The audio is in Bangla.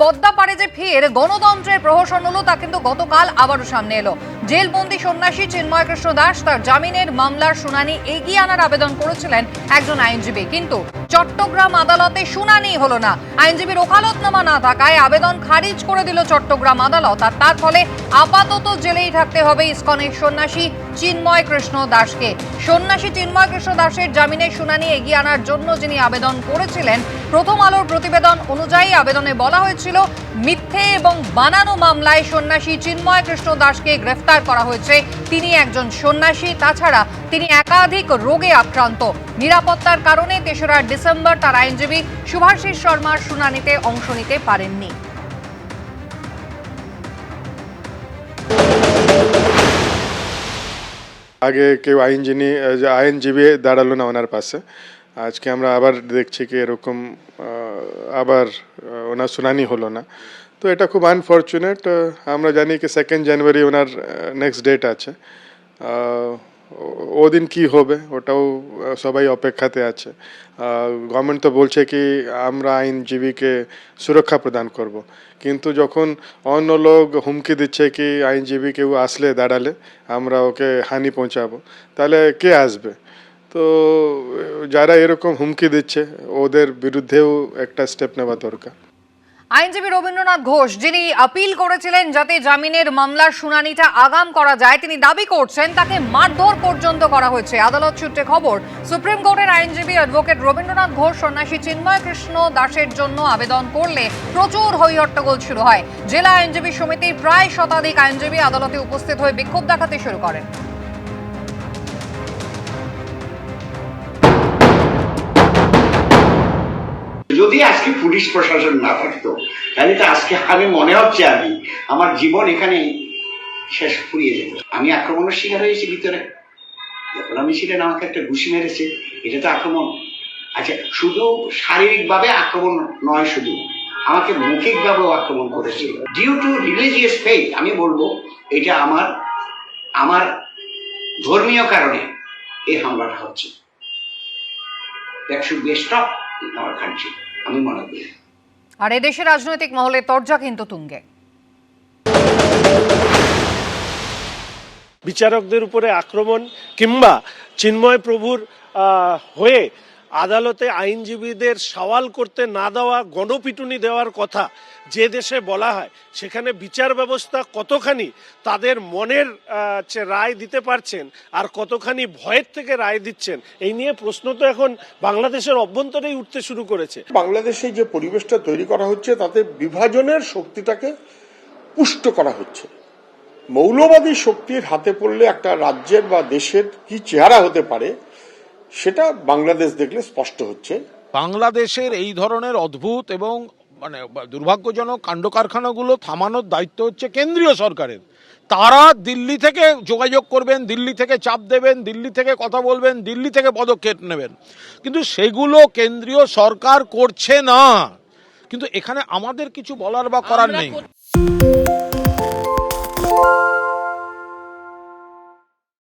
পদ্মা পারে যে ফের গণতন্ত্রের প্রহসন হলো তা কিন্তু গতকাল আবারও সামনে এলো। জেলবন্দি সন্ন্যাসী চিন্ময় কৃষ্ণ দাস তার জামিনের মামলার শুনানি এগিয়ে আনার আবেদন করেছিলেন একজন আইনজীবী, কিন্তু চট্টগ্রাম আদালতে শুনানি হলো না। আইনজীবীর ওকালতনামা না থাকায় আবেদন খারিজ করে দিল চট্টগ্রাম আদালত। আর তার ফলে আপাতত জেলেই থাকতে হবে ইসকনের সন্ন্যাসী চিন্ময় কৃষ্ণ দাসকে। সন্ন্যাসী চিন্ময় কৃষ্ণ দাসের জামিনের শুনানি এগিয়ে আনার জন্য যিনি আবেদন করেছিলেন, প্রথম আলোর প্রতিবেদন অনুযায়ী আবেদনে বলা হয়েছিল মিথ্যে এবং বানানো মামলায় সন্ন্যাসী চিন্ময় কৃষ্ণ দাসকে গ্রেফতার করা হয়েছে। তিনি একজন সন্ন্যাসী, তাছাড়া তিনি একাধিক রোগে আক্রান্ত। নিরাপত্তার কারণে ৩রা ডিসেম্বর তার আইনজীবী শুভাশিস শর্মার শুনানিতে অংশ নিতে পারেননি। আগে কেউ আইনজীবী দাঁড়ালো না ওনার পাশে। আজকে আমরা আবার দেখছি কি এরকম আবার ওনার শুনানি হলো না, তো এটা খুব আনফর্চুনেট। আমরা জানি কি 2 জানুয়ারি ওনার নেক্সট ডেট আছে। ওদিন কি হবে ওটাও সবাই অপেক্ষাতে আছে। গভর্নমেন্ট তো বলছে কি আমরা আইনজীবীকে সুরক্ষা প্রদান করব, কিন্তু যখন অন্য লোক হুমকি দিচ্ছে কি আইনজীবী কেউ আসলে দাঁড়ালে আমরা ওকে হানি পৌঁছাবো, তাহলে কে আসবে? তো যারা এরকম হুমকি দিচ্ছে ওদের বিরুদ্ধেও একটা স্টেপ নেওয়া দরকার। আইনজীবী রবীন্দ্রনাথ ঘোষ, যিনি আপিল করেছিলেন যাতে জামিনের মামলার শুনানিটা আগাম করা যায়, তিনি দাবি করছেন তাকে মারধর পর্যন্ত করা হয়েছে। আদালত সূত্রে খবর, সুপ্রিম কোর্টের আইনজীবী অ্যাডভোকেট রবীন্দ্রনাথ ঘোষ সন্ন্যাসী চিন্ময় কৃষ্ণ দাসের জন্য আবেদন করলে প্রচুর হইহট্টগোল শুরু হয়। জেলা আইনজীবী সমিতির প্রায় শতাধিক আইনজীবী আদালতে উপস্থিত হয়ে বিক্ষোভ দেখাতে শুরু করেন। যদি আজকে পুলিশ প্রশাসন না থাকতো তাহলে তো আজকে আমি মনে হচ্ছে আমার জীবন এখানে শেষ ফুরিয়ে যেত। আমি আক্রমণের শিকার হয়েছি ভিতরে, যখন আমি ছিলেন আমাকে একটা ঘুষি মেরেছে, এটা তো আক্রমণ। আচ্ছা, শুধু শারীরিকভাবে আক্রমণ নয়, শুধু আমাকে মৌখিকভাবেও আক্রমণ করেছে ডিউ টু রিলিজিয়াস ফেথ। আমি বলবো এটা আমার ধর্মীয় কারণে এই হামলাটা হচ্ছে। That should be stop in our country, আমি মনে করি। আর এদেশের রাজনৈতিক মহলে তরজা কিন্তু তুঙ্গে। বিচারকদের উপরে আক্রমণ কিংবা চিন্ময় প্রভুর হয়ে আদালতে আইনজীবীদের সওয়াল করতে না দেওয়া, গণপিটুনি দেওয়ার কথা যে দেশে বলা হয়, সেখানে বিচার ব্যবস্থা কতখানি তাদের মনের রায় দিতে পারছেন আর কতখানি ভয়ের থেকে রায় দিচ্ছেন, এই নিয়ে প্রশ্ন তো এখন বাংলাদেশের অভ্যন্তরেই উঠতে শুরু করেছে। বাংলাদেশে যে পরিবেশটা তৈরি করা হচ্ছে তাতে বিভাজনের শক্তিটাকে পুষ্ট করা হচ্ছে। মৌলবাদী শক্তির হাতে পড়লে একটা রাজ্যের বা দেশের কি চেহারা হতে পারে সেটা বাংলাদেশ দেখলে স্পষ্ট হচ্ছে। বাংলাদেশের এই ধরনের অদ্ভুত এবং দুর্ভাগ্যজনক কাণ্ড কারখানাগুলো থামানোর দায়িত্ব হচ্ছে কেন্দ্রীয় সরকারের। তারা দিল্লি থেকে যোগাযোগ করবেন, দিল্লি থেকে চাপ দেবেন, দিল্লি থেকে কথা বলবেন, দিল্লি থেকে পদক্ষেপ নেবেন, কিন্তু সেগুলো কেন্দ্রীয় সরকার করছে না। কিন্তু এখানে আমাদের কিছু বলার বা করার নেই।